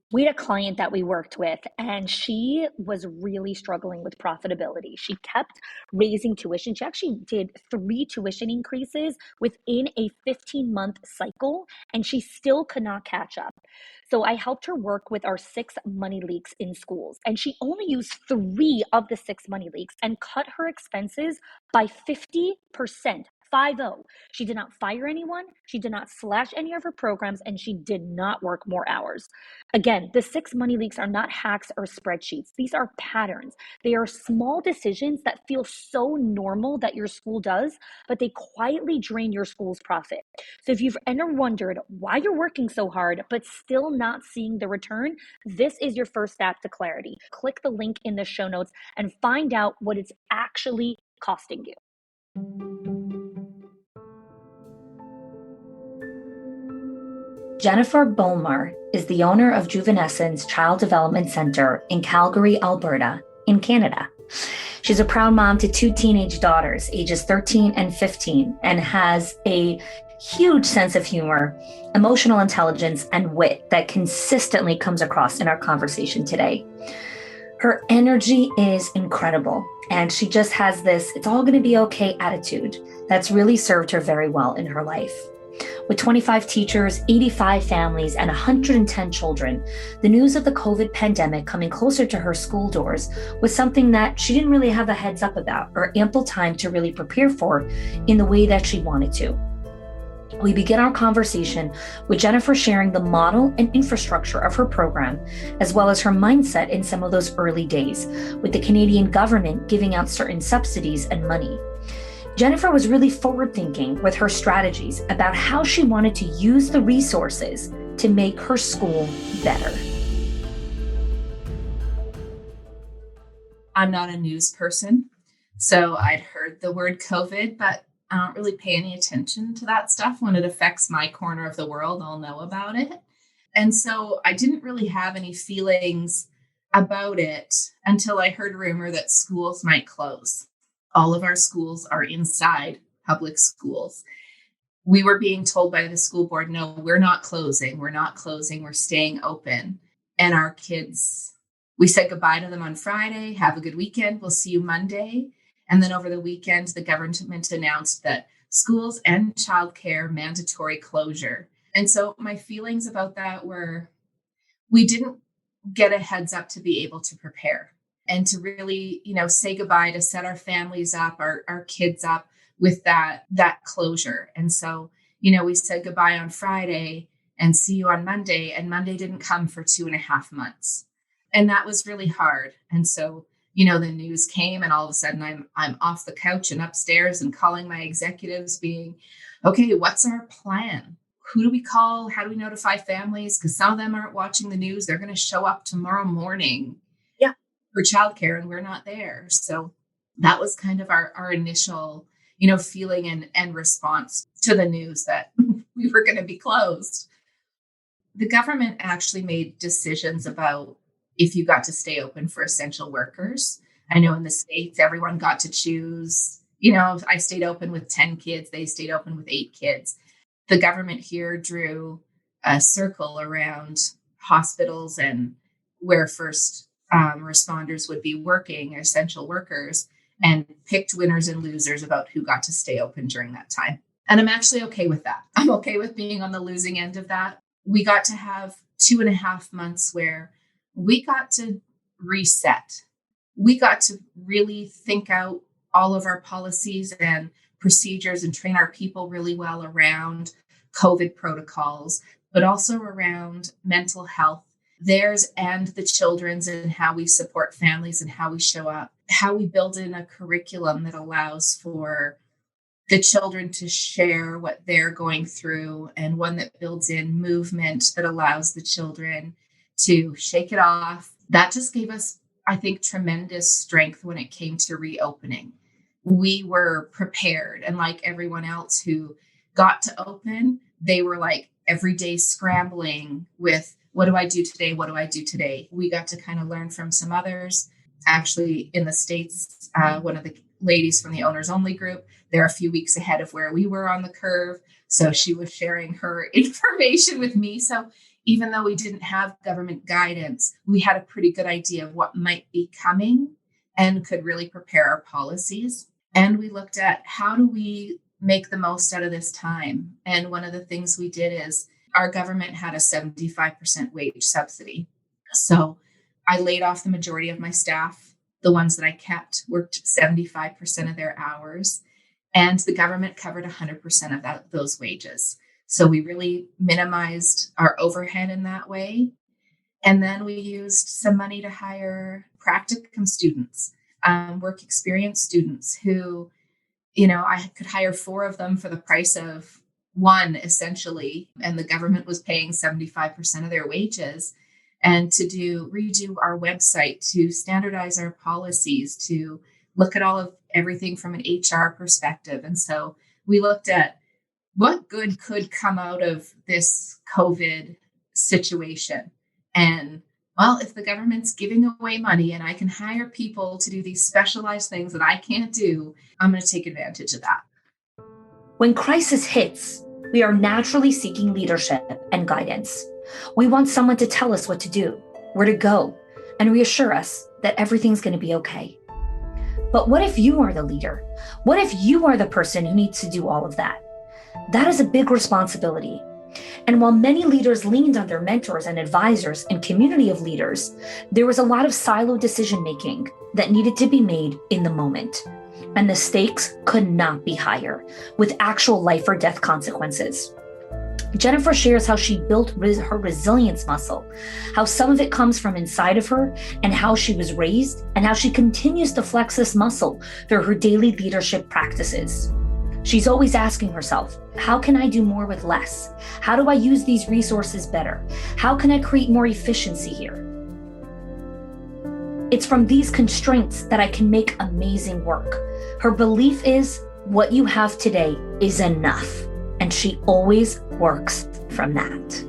We had a client that we worked with, and she was really struggling with profitability. She kept raising tuition. She actually did 3 tuition increases within a 15-month cycle, and she still could not catch up. So I helped her work with our 6 money leaks in schools, and she only used 3 of the 6 money leaks and cut her expenses by 50%. 50. She did not fire anyone. She did not slash any of her programs, and she did not work more hours. Again, the 6 money leaks are not hacks or spreadsheets. These are patterns. They are small decisions that feel so normal that your school does, but they quietly drain your school's profit. So if you've ever wondered why you're working so hard, but still not seeing the return, this is your first step to clarity. Click the link in the show notes and find out what it's actually costing you. Jennifer Bulmer is the owner of Juvenescence Child Development Centre in Calgary, Alberta, in Canada. She's a proud mom to 2 teenage daughters, ages 13 and 15, and has a huge sense of humor, emotional intelligence, and wit that consistently comes across in our conversation today. Her energy is incredible, and she just has this "it's all going to be okay" attitude that's really served her very well in her life. With 25 teachers, 85 families, and 110 children, the news of the COVID pandemic coming closer to her school doors was something that she didn't really have a heads up about or ample time to really prepare for in the way that she wanted to. We begin our conversation with Jennifer sharing the model and infrastructure of her program, as well as her mindset in some of those early days, with the Canadian government giving out certain subsidies and money. Jennifer was really forward-thinking with her strategies about how she wanted to use the resources to make her school better. I'm not a news person, so I'd heard the word COVID, but I don't really pay any attention to that stuff. When it affects my corner of the world, I'll know about it. And so I didn't really have any feelings about it until I heard a rumor that schools might close. All of our schools are inside public schools. We were being told by the school board, no, we're not closing. We're not closing. We're staying open. And our kids, we said goodbye to them on Friday. Have a good weekend. We'll see you Monday. And then over the weekend, the government announced that schools and childcare mandatory closure. And so my feelings about that were, we didn't get a heads up to be able to prepare and to really, say goodbye, to set our families up, our kids up with that closure. And so, we said goodbye on Friday and see you on Monday, and Monday didn't come for 2.5 months. And that was really hard. And so, the news came, and all of a sudden I'm off the couch and upstairs and calling my executives being, okay, what's our plan? Who do we call? How do we notify families? Because some of them aren't watching the news. They're going to show up tomorrow morning for childcare, and we're not there. So that was kind of our initial, feeling and response to the news that we were going to be closed. The government actually made decisions about if you got to stay open for essential workers. I know in the States, everyone got to choose, I stayed open with 10 kids. They stayed open with 8 kids. The government here drew a circle around hospitals and where first responders would be working, essential workers, and picked winners and losers about who got to stay open during that time. And I'm actually okay with that. I'm okay with being on the losing end of that. We got to have 2.5 months where we got to reset. We got to really think out all of our policies and procedures and train our people really well around COVID protocols, but also around mental health, theirs and the children's, and how we support families and how we show up, how we build in a curriculum that allows for the children to share what they're going through, and one that builds in movement that allows the children to shake it off. That just gave us, I think, tremendous strength when it came to reopening. We were prepared, and like everyone else who got to open, they were like every day scrambling with, what do I do today? What do I do today? We got to kind of learn from some others. Actually, in the States, one of the ladies from the Owners Only group they're a few weeks ahead of where we were on the curve. So she was sharing her information with me. So even though we didn't have government guidance, we had a pretty good idea of what might be coming and could really prepare our policies. And we looked at how do we make the most out of this time. And one of the things we did is our government had a 75% wage subsidy. So I laid off the majority of my staff. The ones that I kept worked 75% of their hours, and the government covered 100% of those wages. So we really minimized our overhead in that way. And then we used some money to hire practicum students, work experience students who, I could hire 4 of them for the price of one, essentially. And the government was paying 75% of their wages. And to redo our website, to standardize our policies, to look at all of everything from an HR perspective. And so we looked at what good could come out of this COVID situation. And well, if the government's giving away money and I can hire people to do these specialized things that I can't do, I'm going to take advantage of that. When crisis hits, we are naturally seeking leadership and guidance. We want someone to tell us what to do, where to go, and reassure us that everything's going to be okay. But what if you are the leader? What if you are the person who needs to do all of that? That is a big responsibility. And while many leaders leaned on their mentors and advisors and community of leaders, there was a lot of siloed decision-making that needed to be made in the moment. And the stakes could not be higher, with actual life or death consequences. Jennifer shares how she built her resilience muscle, how some of it comes from inside of her, and how she was raised, and how she continues to flex this muscle through her daily leadership practices. She's always asking herself, how can I do more with less? How do I use these resources better? How can I create more efficiency here? It's from these constraints that I can make amazing work. Her belief is what you have today is enough. And she always works from that.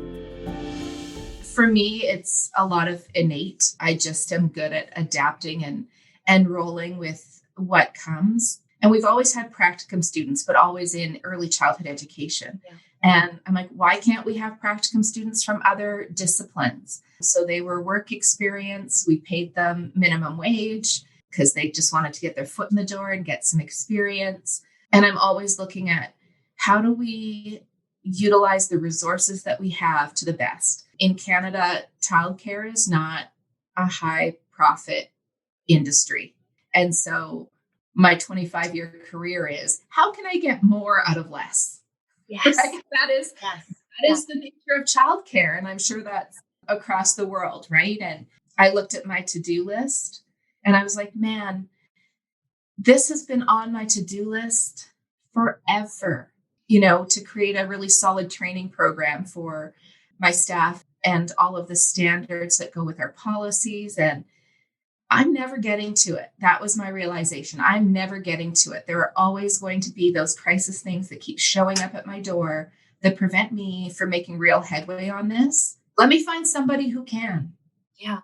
For me, it's a lot of innate. I just am good at adapting and rolling with what comes. And we've always had practicum students, but always in early childhood education. Yeah. And I'm like, why can't we have practicum students from other disciplines? So they were work experience. We paid them minimum wage because they just wanted to get their foot in the door and get some experience. And I'm always looking at how do we utilize the resources that we have to the best? In Canada, childcare is not a high profit industry. And so my 25-year career is, how can I get more out of less? Yes. Right? That is the nature of childcare. And I'm sure that's across the world, right? And I looked at my to-do list and I was like, man, this has been on my to-do list forever. To create a really solid training program for my staff and all of the standards that go with our policies. And I'm never getting to it. That was my realization. I'm never getting to it. There are always going to be those crisis things that keep showing up at my door that prevent me from making real headway on this. Let me find somebody who can. Yeah.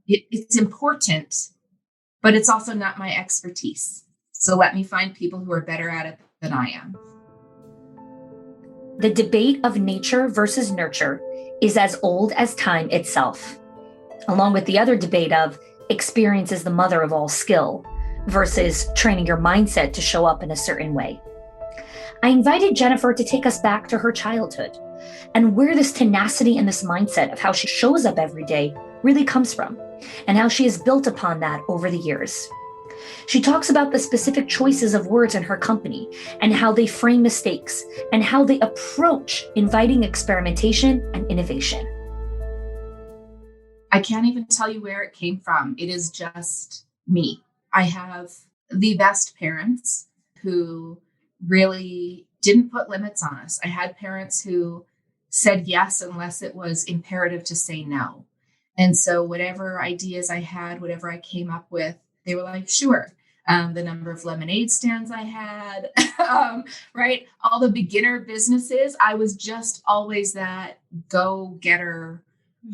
It's important, but it's also not my expertise. So let me find people who are better at it than I am. The debate of nature versus nurture is as old as time itself, along with the other debate of experience is the mother of all skill versus training your mindset to show up in a certain way. I invited Jennifer to take us back to her childhood and where this tenacity and this mindset of how she shows up every day really comes from, and how she has built upon that over the years. She talks about the specific choices of words in her company and how they frame mistakes and how they approach inviting experimentation and innovation. I can't even tell you where it came from. It is just me. I have the best parents who really didn't put limits on us. I had parents who said yes unless it was imperative to say no. And so whatever ideas I had, whatever I came up with, they were like, sure. The number of lemonade stands I had, right? All the beginner businesses, I was just always that go-getter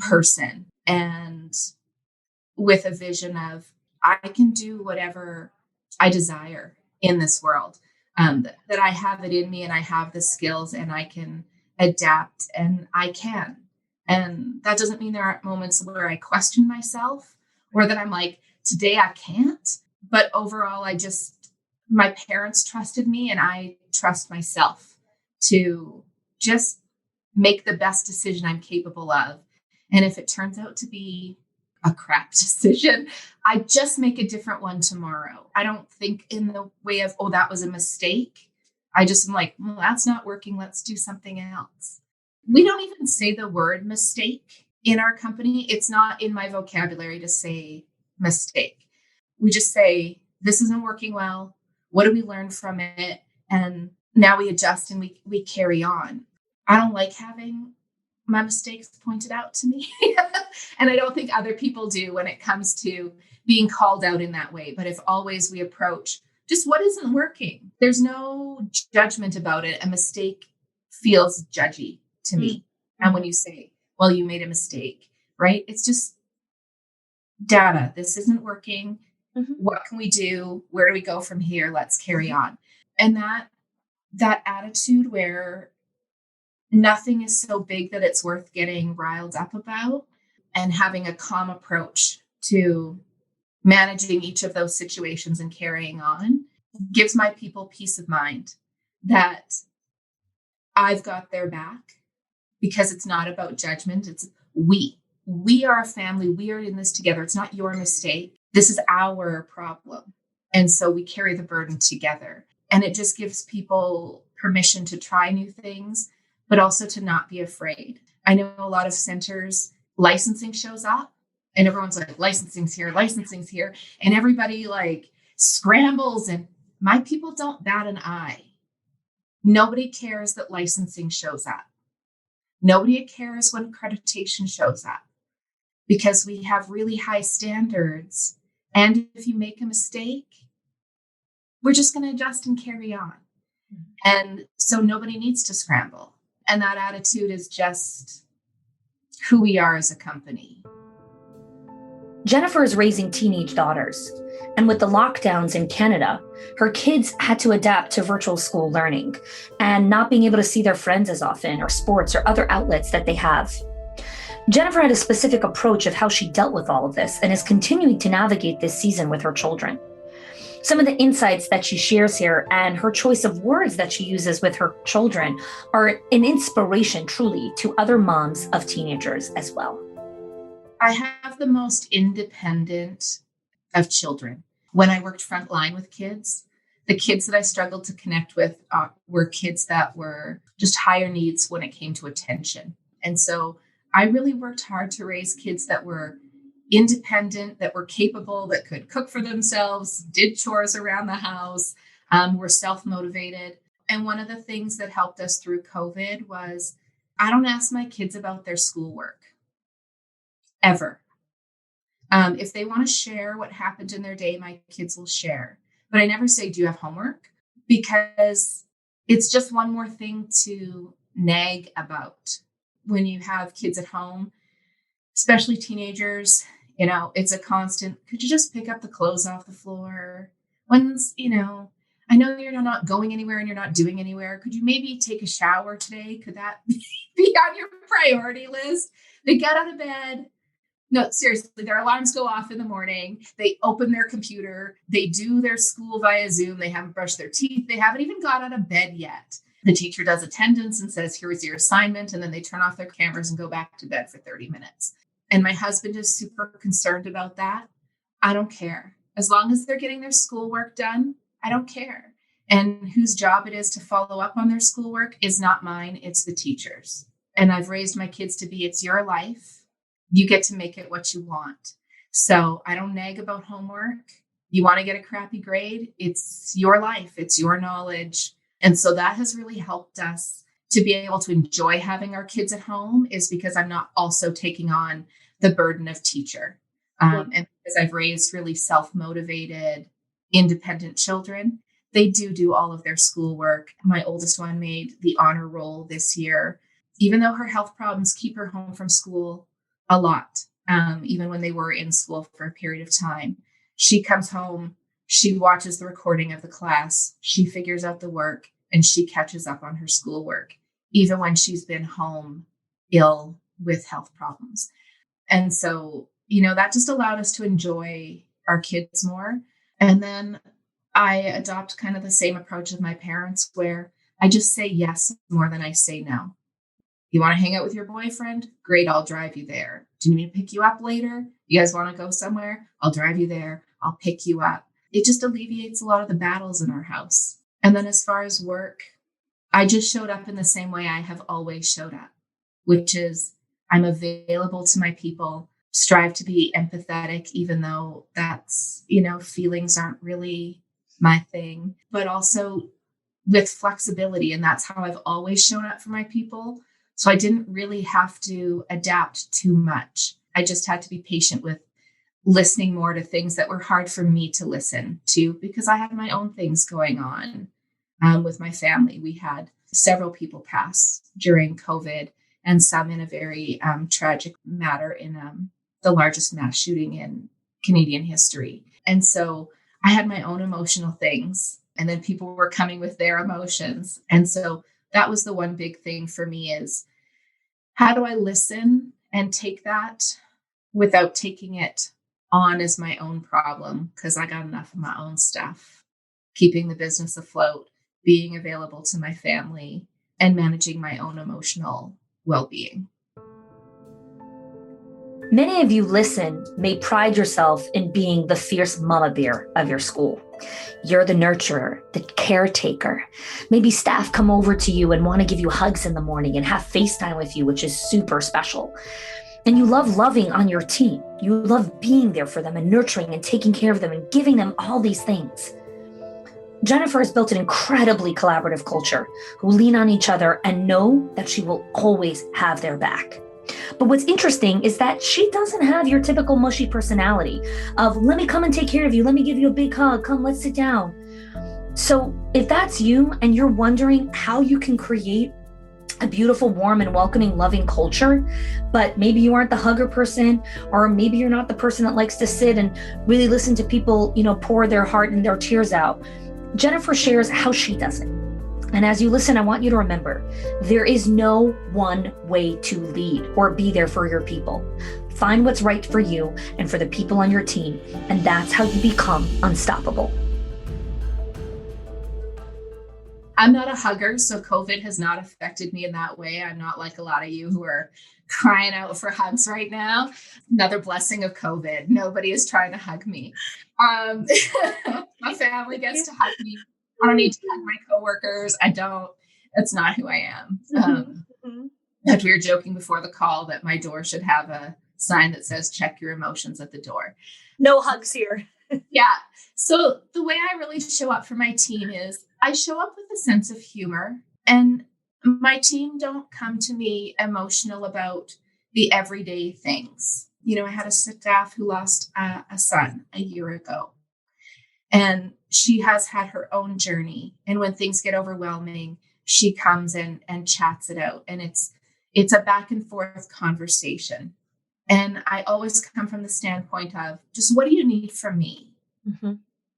person. And with a vision of, I can do whatever I desire in this world. that I have it in me and I have the skills and I can adapt and I can. And that doesn't mean there aren't moments where I question myself or that I'm like, today I can't. But overall, my parents trusted me and I trust myself to just make the best decision I'm capable of. And if it turns out to be a crap decision, I just make a different one tomorrow. I don't think in the way of, oh, that was a mistake. I just am like, well, that's not working. Let's do something else. We don't even say the word mistake in our company. It's not in my vocabulary to say mistake. We just say, this isn't working well. What do we learn from it? And now we adjust and we carry on. I don't like having my mistakes pointed out to me. And I don't think other people do when it comes to being called out in that way. But if always we approach just what isn't working, there's no judgment about it. A mistake feels judgy to me. And when you say, well, you made a mistake, right? It's just data. This isn't working. What can we do? Where do we go from here? Let's carry on. And that attitude where nothing is so big that it's worth getting riled up about, and having a calm approach to managing each of those situations and carrying on gives my people peace of mind that I've got their back, because it's not about judgment. It's we are a family. We are in this together. It's not your mistake. This is our problem. And so we carry the burden together. And it just gives people permission to try new things, but also to not be afraid. I know a lot of centers, licensing shows up and everyone's like, licensing's here. And everybody like scrambles, and my people don't bat an eye. Nobody cares that licensing shows up. Nobody cares when accreditation shows up, because we have really high standards. And if you make a mistake, we're just going to adjust and carry on. And so nobody needs to scramble. And that attitude is just who we are as a company. Jennifer is raising teenage daughters. And with the lockdowns in Canada, her kids had to adapt to virtual school learning and not being able to see their friends as often, or sports or other outlets that they have. Jennifer had a specific approach of how she dealt with all of this and is continuing to navigate this season with her children. Some of the insights that she shares here and her choice of words that she uses with her children are an inspiration truly to other moms of teenagers as well. I have the most independent of children. When I worked frontline with kids, the kids that I struggled to connect with were kids that were just higher needs when it came to attention. And so I really worked hard to raise kids that were independent, that were capable, that could cook for themselves, did chores around the house, were self-motivated. And one of the things that helped us through COVID was I don't ask my kids about their schoolwork ever. If they want to share what happened in their day, my kids will share. But I never say, do you have homework? Because it's just one more thing to nag about. When you have kids at home, especially teenagers, it's a constant, could you just pick up the clothes off the floor? When's, I know you're not going anywhere and you're not doing anywhere. Could you maybe take a shower today? Could that be on your priority list? They get out of bed. No, seriously, their alarms go off in the morning. They open their computer. They do their school via Zoom. They haven't brushed their teeth. They haven't even got out of bed yet. The teacher does attendance and says, here is your assignment. And then they turn off their cameras and go back to bed for 30 minutes. And my husband is super concerned about that. I don't care. As long as they're getting their schoolwork done, I don't care. And whose job it is to follow up on their schoolwork is not mine. It's the teacher's. And I've raised my kids to be, it's your life. You get to make it what you want. So I don't nag about homework. You want to get a crappy grade? It's your life. It's your knowledge. And so that has really helped us to be able to enjoy having our kids at home, is because I'm not also taking on the burden of teacher. And because I've raised really self-motivated, independent children, they do all of their schoolwork. My oldest one made the honor roll this year, even though her health problems keep her home from school a lot. Even when they were in school for a period of time, she comes home She watches the recording of the class, she figures out the work, and she catches up on her schoolwork, even when she's been home ill with health problems. And so, that just allowed us to enjoy our kids more. And then I adopt kind of the same approach of my parents, where I just say yes more than I say no. You want to hang out with your boyfriend? Great, I'll drive you there. Do you need me to pick you up later? You guys want to go somewhere? I'll drive you there. I'll pick you up. It just alleviates a lot of the battles in our house. And then as far as work, I just showed up in the same way I have always showed up, which is I'm available to my people, strive to be empathetic, even though that's, feelings aren't really my thing, but also with flexibility. And that's how I've always shown up for my people. So I didn't really have to adapt too much. I just had to be patient with listening more to things that were hard for me to listen to, because I had my own things going on with my family. We had several people pass during COVID, and some in a very tragic matter in the largest mass shooting in Canadian history. And so I had my own emotional things, and then people were coming with their emotions. And so that was the one big thing for me, is how do I listen and take that without taking it on as my own problem? Because I got enough of my own stuff, keeping the business afloat, being available to my family, and managing my own emotional well-being. Many of you listen may pride yourself in being the fierce mama bear of your school. You're the nurturer, the caretaker. Maybe staff come over to you and want to give you hugs in the morning and have FaceTime with you, which is super special. And you love loving on your team. You love being there for them and nurturing and taking care of them and giving them all these things. Jennifer has built an incredibly collaborative culture who lean on each other and know that she will always have their back. But what's interesting is that she doesn't have your typical mushy personality of, let me come and take care of you. Let me give you a big hug. Come, let's sit down. So if that's you and you're wondering how you can create a beautiful, warm, and welcoming, loving culture, but maybe you aren't the hugger person, or maybe you're not the person that likes to sit and really listen to people, pour their heart and their tears out, Jennifer shares how she does it. And as you listen, I want you to remember, there is no one way to lead or be there for your people. Find what's right for you and for the people on your team, and that's how you become unstoppable. I'm not a hugger, so COVID has not affected me in that way. I'm not like a lot of you who are crying out for hugs right now. Another blessing of COVID. Nobody is trying to hug me. My family gets to hug me. I don't need to hug my coworkers. I don't. That's not who I am. But we were joking before the call that my door should have a sign that says, check your emotions at the door. No hugs here. Yeah. So the way I really show up for my team is I show up with a sense of humor, and my team don't come to me emotional about the everyday things. I had a staff who lost a son a year ago, and she has had her own journey. And when things get overwhelming, she comes and chats it out. And it's a back and forth conversation. And I always come from the standpoint of just, what do you need from me? Mm-hmm.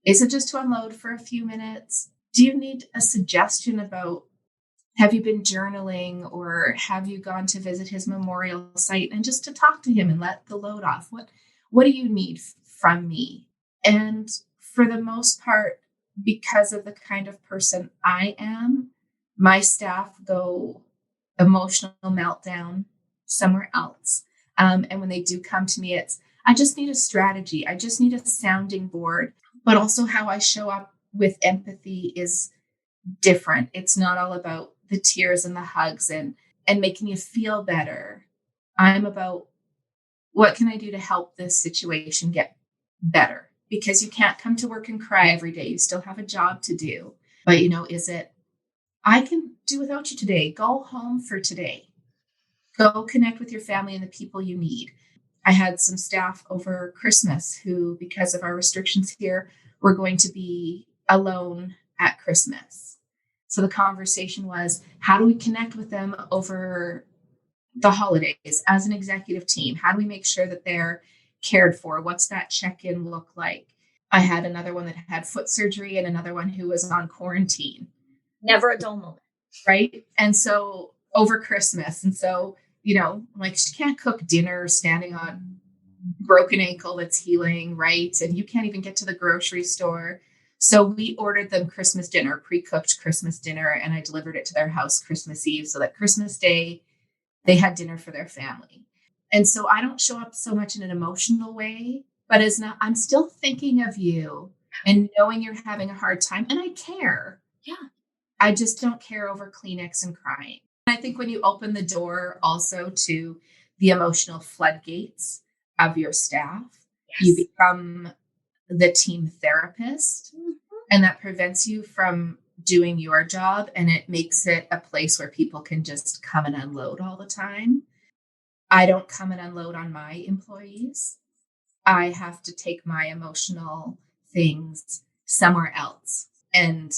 Is it just to unload for a few minutes? Do you need a suggestion about, have you been journaling, or have you gone to visit his memorial site, and just to talk to him and let the load off? What do you need from me? And for the most part, because of the kind of person I am, my staff go emotional meltdown somewhere else. And when they do come to me, I just need a strategy. I just need a sounding board. But also how I show up with empathy is different. It's not all about the tears and the hugs and making you feel better. I'm about, what can I do to help this situation get better? Because you can't come to work and cry every day. You still have a job to do. But, is it, I can do without you today. Go home for today. Go connect with your family and the people you need. I had some staff over Christmas who, because of our restrictions here, were going to be alone at Christmas. So the conversation was, how do we connect with them over the holidays as an executive team? How do we make sure that they're cared for? What's that check-in look like? I had another one that had foot surgery and another one who was on quarantine. Never a dull moment. Right. And so over Christmas. And so, like she can't cook dinner standing on broken ankle that's healing. Right. And you can't even get to the grocery store. So we ordered them Christmas dinner, pre-cooked Christmas dinner, and I delivered it to their house Christmas Eve so that Christmas Day they had dinner for their family. And so I don't show up so much in an emotional way, but I'm still thinking of you and knowing you're having a hard time. And I care. Yeah. I just don't care over Kleenex and crying. I think when you open the door also to the emotional floodgates of your staff, you become the team therapist, and that prevents you from doing your job, and it makes it a place where people can just come and unload all the time. I don't come and unload on my employees. I have to take my emotional things somewhere else. And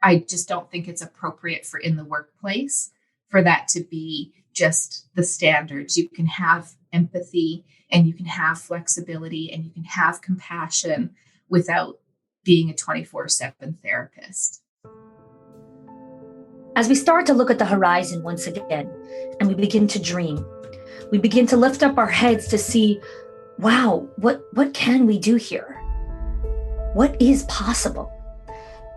I just don't think it's appropriate for in the workplace for that to be just the standards. You can have empathy and you can have flexibility and you can have compassion without being a 24/7 therapist. As we start to look at the horizon once again, and we begin to dream, we begin to lift up our heads to see, wow, what can we do here? What is possible?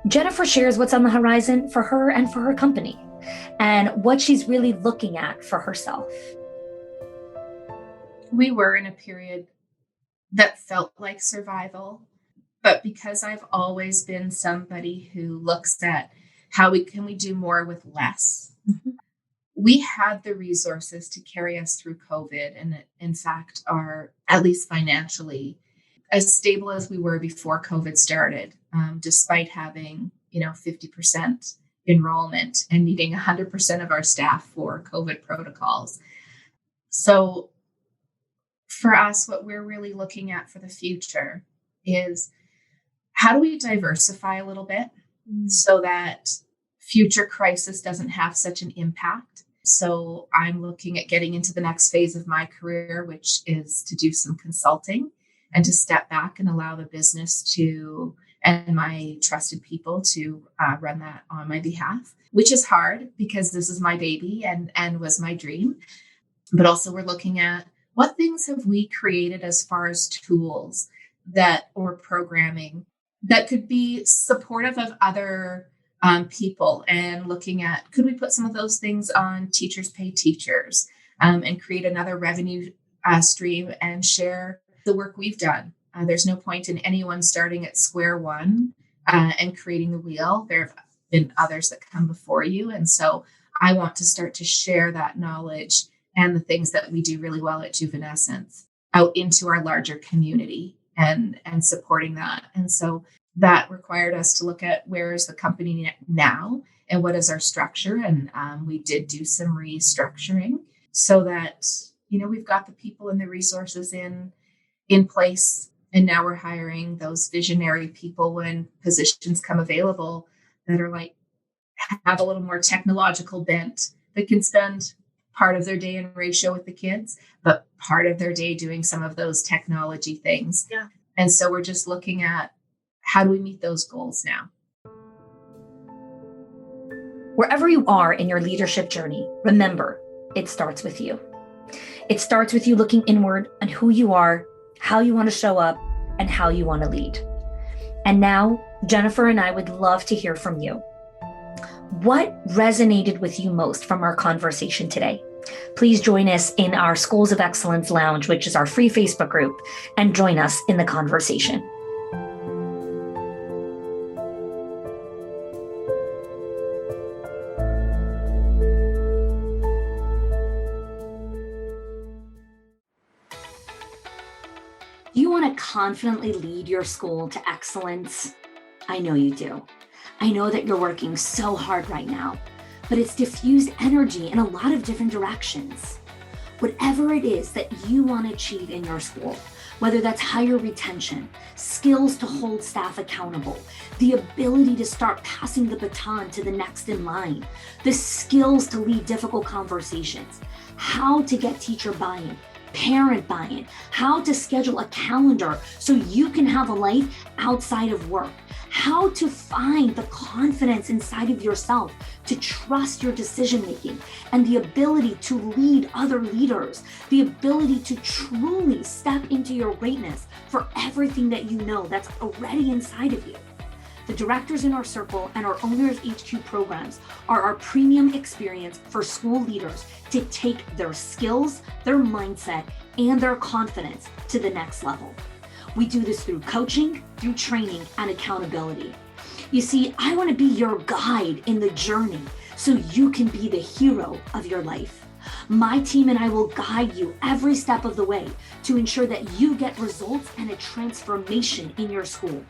Jennifer shares what's on the horizon for her and for her company, and what she's really looking at for herself. We were in a period that felt like survival, but because I've always been somebody who looks at how we do more with less. Mm-hmm. We had the resources to carry us through COVID, and in fact are, at least financially, as stable as we were before COVID started, despite having 50% enrollment and needing 100% of our staff for COVID protocols. So for us, what we're really looking at for the future is how do we diversify a little bit so that future crisis doesn't have such an impact. So I'm looking at getting into the next phase of my career, which is to do some consulting and to step back and allow the business to, and my trusted people to run that on my behalf, which is hard because this is my baby and was my dream. But also we're looking at what things have we created as far as tools or programming that could be supportive of other people, and looking at, could we put some of those things on Teachers Pay Teachers and create another revenue stream and share the work we've done. There's no point in anyone starting at square one and creating the wheel. There have been others that come before you. And so I want to start to share that knowledge and the things that we do really well at Juvenescence out into our larger community and supporting that. And so that required us to look at where is the company now and what is our structure. And we did do some restructuring so that, we've got the people and the resources in place. And now we're hiring those visionary people when positions come available that are have a little more technological bent, that can spend part of their day in ratio with the kids, but part of their day doing some of those technology things. Yeah. And so we're just looking at, how do we meet those goals now? Wherever you are in your leadership journey, remember, it starts with you. It starts with you looking inward on who you are, how you want to show up, and how you want to lead. And now, Jennifer and I would love to hear from you. What resonated with you most from our conversation today? Please join us in our Schools of Excellence Lounge, which is our free Facebook group, and join us in the conversation. Do you want to confidently lead your school to excellence? I know you do. I know that you're working so hard right now, but it's diffused energy in a lot of different directions. Whatever it is that you want to achieve in your school, whether that's higher retention, skills to hold staff accountable, the ability to start passing the baton to the next in line, the skills to lead difficult conversations, how to get teacher buy-in, parent buy-in, how to schedule a calendar so you can have a life outside of work, how to find the confidence inside of yourself to trust your decision making and the ability to lead other leaders, the ability to truly step into your greatness for everything that you know that's already inside of you. The Directors in Our Circle and our Owners HQ programs are our premium experience for school leaders to take their skills, their mindset, and their confidence to the next level. We do this through coaching, through training, and accountability. You see, I want to be your guide in the journey so you can be the hero of your life. My team and I will guide you every step of the way to ensure that you get results and a transformation in your school.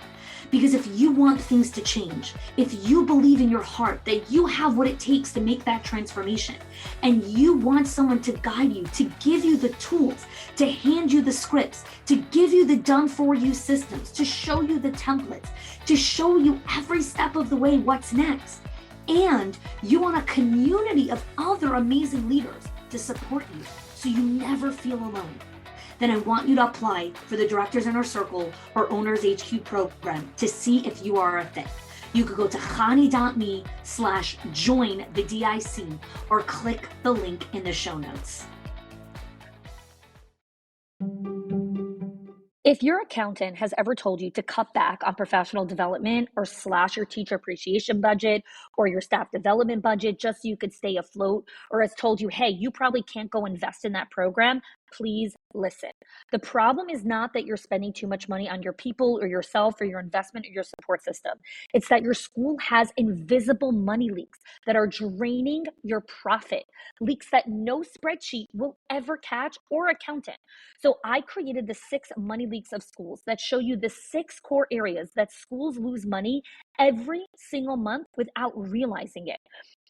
Because if you want things to change, if you believe in your heart that you have what it takes to make that transformation, and you want someone to guide you, to give you the tools, to hand you the scripts, to give you the done-for-you systems, to show you the templates, to show you every step of the way what's next, and you want a community of other amazing leaders to support you so you never feel alone, then I want you to apply for the Directors in Our Circle or Owners HQ program to see if you are a fit. You could go to khani.me/join the DIC or click the link in the show notes. If your accountant has ever told you to cut back on professional development or slash your teacher appreciation budget or your staff development budget just so you could stay afloat, or has told you, hey, you probably can't go invest in that program, please listen. The problem is not that you're spending too much money on your people or yourself or your investment or your support system. It's that your school has invisible money leaks that are draining your profit, leaks that no spreadsheet will ever catch or accountant. So I created the 6 money leaks of schools that show you the 6 core areas that schools lose money every single month without realizing it.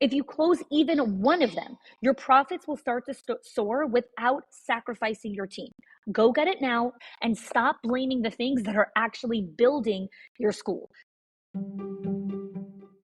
If you close even one of them, your profits will start to soar without sacrificing your team. Go get it now and stop blaming the things that are actually building your school.